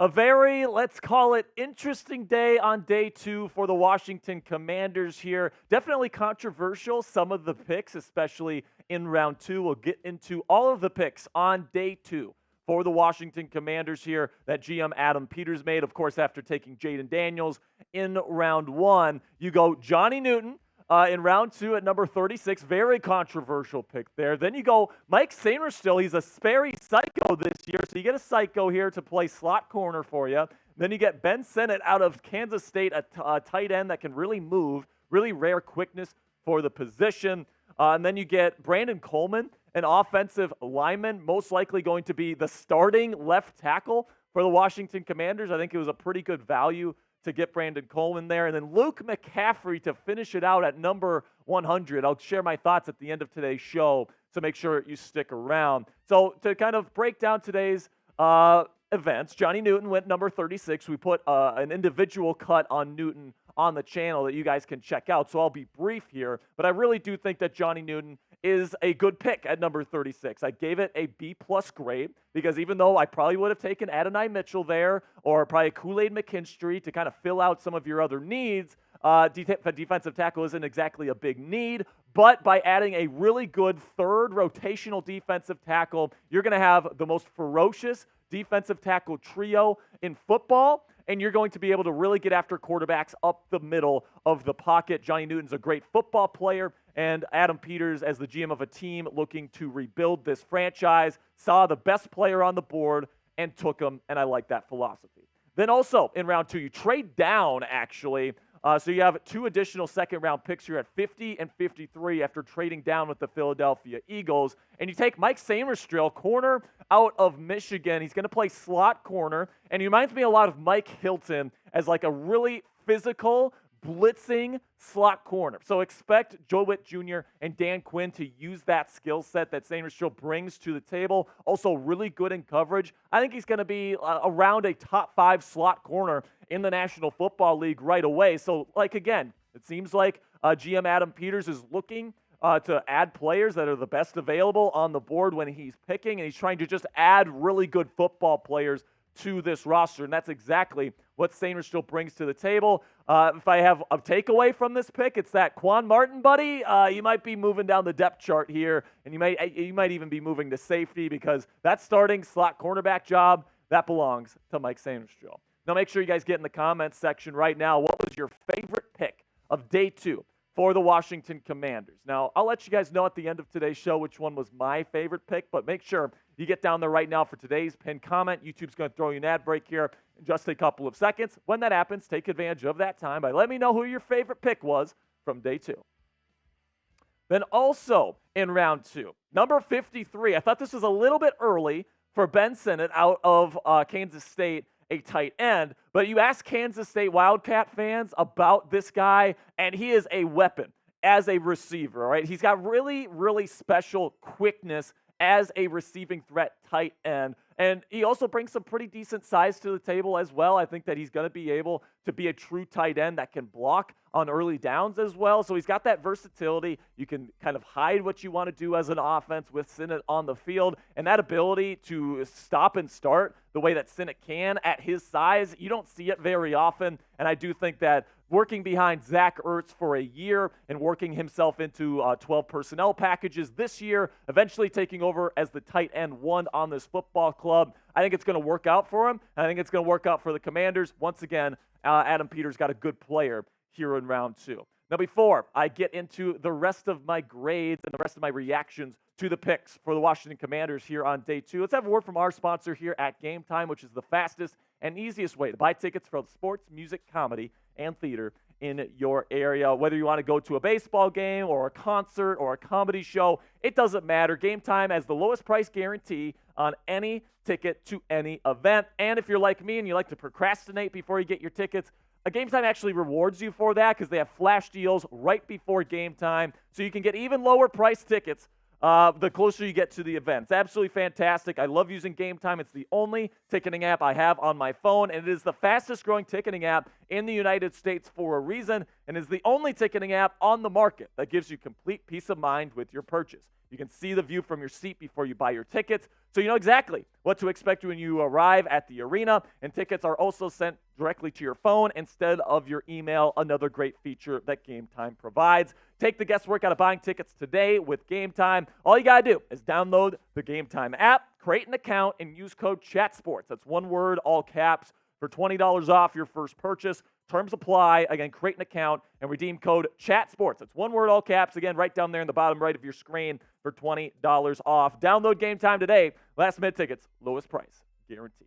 A very, let's call it, interesting day on day two for the Washington Commanders here. Definitely controversial, some of the picks, especially in round two. We'll get into all of the picks on day two for the Washington Commanders here that GM Adam Peters made. Of course, after taking Jayden Daniels in round one, you go Johnny Newton in round two at number 36. Very controversial pick there. Then you go Mike Sainristill. He's a Sperry psycho this year, so you get a psycho here to play slot corner for you. Then you get Ben Sinnott out of Kansas State, a tight end that can really move, really rare quickness for the position. And then you get Brandon Coleman, an offensive lineman, most likely going to be the starting left tackle for the Washington Commanders. I think it was a pretty good value to get Brandon Coleman there. And then Luke McCaffrey to finish it out at number 100. I'll share my thoughts at the end of today's show, so make sure you stick around. So to kind of break down today's events, Johnny Newton went number 36. We put an individual cut on Newton on the channel that you guys can check out, so I'll be brief here. But I really do think that Johnny Newton is a good pick at number 36. I gave it a B+ grade because even though I probably would have taken Adonai Mitchell there or probably Kool-Aid McKinstry to kind of fill out some of your other needs, defensive tackle isn't exactly a big need, but by adding a really good third rotational defensive tackle, you're going to have the most ferocious defensive tackle trio in football, and you're going to be able to really get after quarterbacks up the middle of the pocket. Johnny Newton's a great football player, and Adam Peters, as the GM of a team looking to rebuild this franchise, saw the best player on the board and took him, and I like that philosophy. Then also in round two, you trade down, actually. So you have two additional second-round picks here at 50 and 53 after trading down with the Philadelphia Eagles. And you take Mike Sainristill, corner out of Michigan. He's going to play slot corner, and he reminds me a lot of Mike Hilton as like a really physical, blitzing slot corner. So expect Joe Witt Jr. and Dan Quinn to use that skill set that Sainristill brings to the table. Also really good in coverage. I think he's going to be around a top 5 slot corner in the National Football League right away. So, again, it seems like GM Adam Peters is looking to add players that are the best available on the board when he's picking, and he's trying to just add really good football players to this roster, and that's exactly what Sainristill brings to the table. If I have a takeaway from this pick, it's that Quan Martin, buddy, you might be moving down the depth chart here, and you might even be moving to safety because that starting slot cornerback job, that belongs to Mike Sainristill. Now make sure you guys get in the comments section right now. What was your favorite pick of day two for the Washington Commanders? Now, I'll let you guys know at the end of today's show which one was my favorite pick, but make sure you get down there right now for today's pinned comment. YouTube's going to throw you an ad break here in just a couple of seconds. When that happens, take advantage of that time by letting me know who your favorite pick was from day two. Then also in round two, number 53, I thought this was a little bit early for Ben Sinnott out of Kansas State, a tight end, but you ask Kansas State Wildcat fans about this guy, and he is a weapon as a receiver, all right? He's got really, really special quickness as a receiving threat tight end, and he also brings some pretty decent size to the table as well. I think that he's going to be able to be a true tight end that can block on early downs as well. So he's got that versatility. You can kind of hide what you want to do as an offense with Sinnott on the field, and that ability to stop and start the way that Sinnott can at his size, you don't see it very often, and I do think that working behind Zach Ertz for a year and working himself into 12 personnel packages this year, eventually taking over as the tight end one on this football club, I think it's going to work out for him. I think it's going to work out for the Commanders. Once again, Adam Peters got a good player here in round two. Now, before I get into the rest of my grades and the rest of my reactions to the picks for the Washington Commanders here on day two, let's have a word from our sponsor here at Game Time, which is the fastest and easiest way to buy tickets for sports, music, comedy, and theater in your area. Whether you want to go to a baseball game or a concert or a comedy show, it doesn't matter. Game Time has the lowest price guarantee on any ticket to any event. And if you're like me and you like to procrastinate before you get your tickets, a Game Time actually rewards you for that because they have flash deals right before game time, so you can get even lower price tickets the closer you get to the event. It's absolutely fantastic. I love using Game Time. It's the only ticketing app I have on my phone, and it is the fastest growing ticketing app in the United States for a reason. and is the only ticketing app on the market that gives you complete peace of mind with your purchase. You can see the view from your seat before you buy your tickets, so you know exactly what to expect when you arrive at the arena, and tickets are also sent directly to your phone instead of your email, another great feature that Game Time provides. Take the guesswork out of buying tickets today with Game Time. All you got to do is download the Game Time app, create an account, and use code CHATSPORTS. That's one word, all caps, for $20 off your first purchase. Terms apply. Again, create an account and redeem code CHATSPORTS. It's one word, all caps. Again, right down there in the bottom right of your screen for $20 off. Download Game Time today. Last minute tickets, lowest price, guaranteed.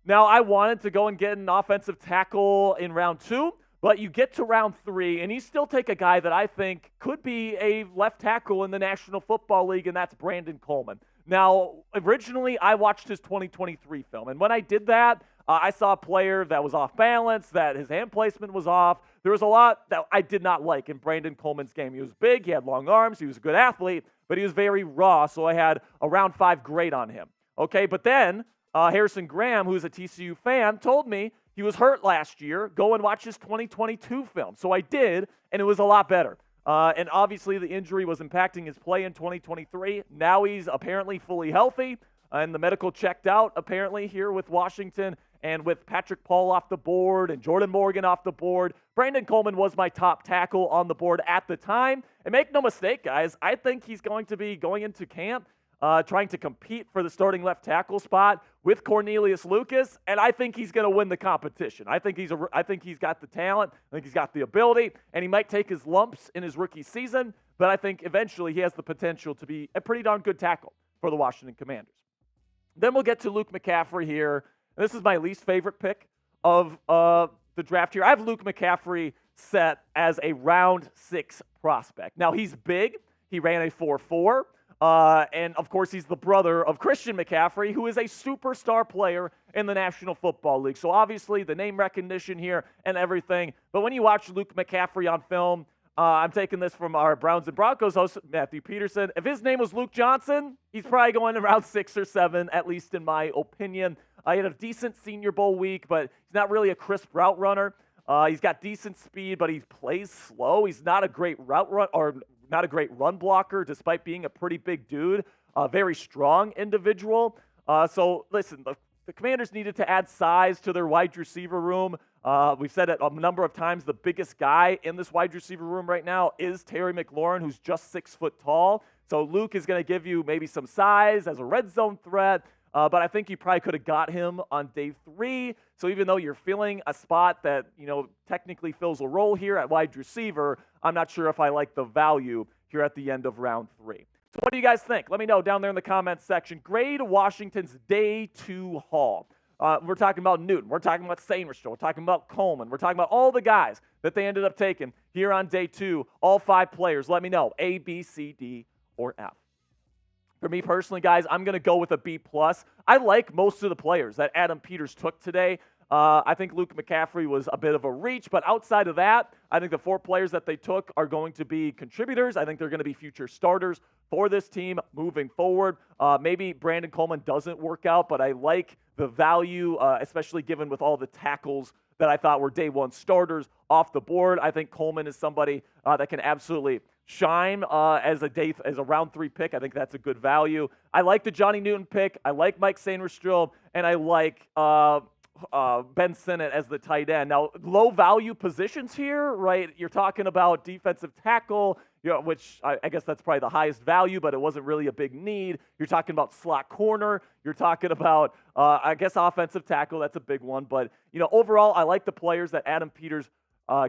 Now, I wanted to go and get an offensive tackle in round 2, but you get to round 3, and you still take a guy that I think could be a left tackle in the National Football League, and that's Brandon Coleman. Now, originally, I watched his 2023 film, and when I did that, I saw a player that was off balance, that his hand placement was off. There was a lot that I did not like in Brandon Coleman's game. He was big, he had long arms, he was a good athlete, but he was very raw, so I had a round 5 grade on him. Okay, but then Harrison Graham, who's a TCU fan, told me he was hurt last year. Go and watch his 2022 film. So I did, and it was a lot better. And obviously the injury was impacting his play in 2023. Now he's apparently fully healthy, and the medical checked out apparently here with Washington. And with Patrick Paul off the board and Jordan Morgan off the board, Brandon Coleman was my top tackle on the board at the time. And make no mistake, guys, I think he's going to be going into camp trying to compete for the starting left tackle spot with Cornelius Lucas, and I think he's going to win the competition. I think he's got the talent, I think he's got the ability, and he might take his lumps in his rookie season, but I think eventually he has the potential to be a pretty darn good tackle for the Washington Commanders. Then we'll get to Luke McCaffrey here. This is my least favorite pick of the draft here. I have Luke McCaffrey set as a round 6 prospect. Now, he's big. He ran a 4.4. And, of course, he's the brother of Christian McCaffrey, who is a superstar player in the National Football League. So, obviously, the name recognition here and everything. But when you watch Luke McCaffrey on film, I'm taking this from our Browns and Broncos host, Matthew Peterson. If his name was Luke Johnson, he's probably going around 6 or 7, at least in my opinion. He had a decent Senior Bowl week, but he's not really a crisp route runner. He's got decent speed, but he plays slow. He's not a great route run or not a great run blocker, despite being a pretty big dude. A very strong individual. So listen, the Commanders needed to add size to their wide receiver room. We've said it a number of times. The biggest guy in this wide receiver room right now is Terry McLaurin, who's just 6 foot tall. So Luke is going to give you maybe some size as a red zone threat. But I think you probably could have got him on day 3. So even though you're filling a spot that, technically fills a role here at wide receiver, I'm not sure if I like the value here at the end of round 3. So what do you guys think? Let me know down there in the comments section. Grade Washington's day 2 haul. We're talking about Newton. We're talking about Sainristil. We're talking about Coleman. We're talking about all the guys that they ended up taking here on day 2. All 5 players. Let me know. A, B, C, D, or F. For me personally, guys, I'm going to go with a B+. I like most of the players that Adam Peters took today. I think Luke McCaffrey was a bit of a reach, but outside of that, I think the 4 players that they took are going to be contributors. I think they're going to be future starters for this team moving forward. Maybe Brandon Coleman doesn't work out, but I like the value, especially given with all the tackles that I thought were day 1 starters off the board. I think Coleman is somebody that can absolutely shine as a round 3 pick. I think that's a good value. I like the Johnny Newton pick. I like Mike Sainristill, and I like Ben Sinnott as the tight end. Now, low value positions here, right? You're talking about defensive tackle, which I guess that's probably the highest value, but it wasn't really a big need. You're talking about slot corner. You're talking about, I guess, offensive tackle. That's a big one. But, overall, I like the players that Adam Peters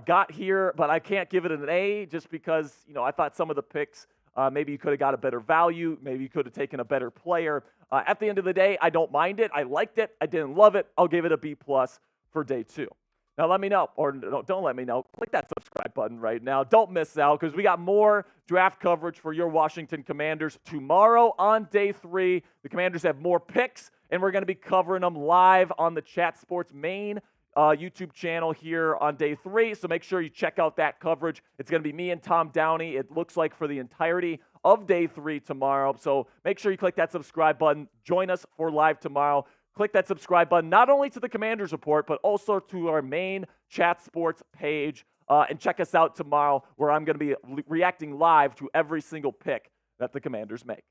got here, but I can't give it an A just because, I thought some of the picks, maybe you could have got a better value. Maybe you could have taken a better player. At the end of the day, I don't mind it. I liked it. I didn't love it. I'll give it a B+ for day 2. Now, let me know, or don't let me know. Click that subscribe button right now. Don't miss out because we got more draft coverage for your Washington Commanders tomorrow on day 3. The Commanders have more picks, and we're going to be covering them live on the Chat Sports main YouTube channel here on day 3. So make sure you check out that coverage. It's going to be me and Tom Downey, it looks like, for the entirety of day 3 tomorrow. So make sure you click that subscribe button. Join us for live tomorrow. Click that subscribe button, not only to the Commanders Report, but also to our main Chat Sports page and check us out tomorrow where I'm going to be reacting live to every single pick that the Commanders make.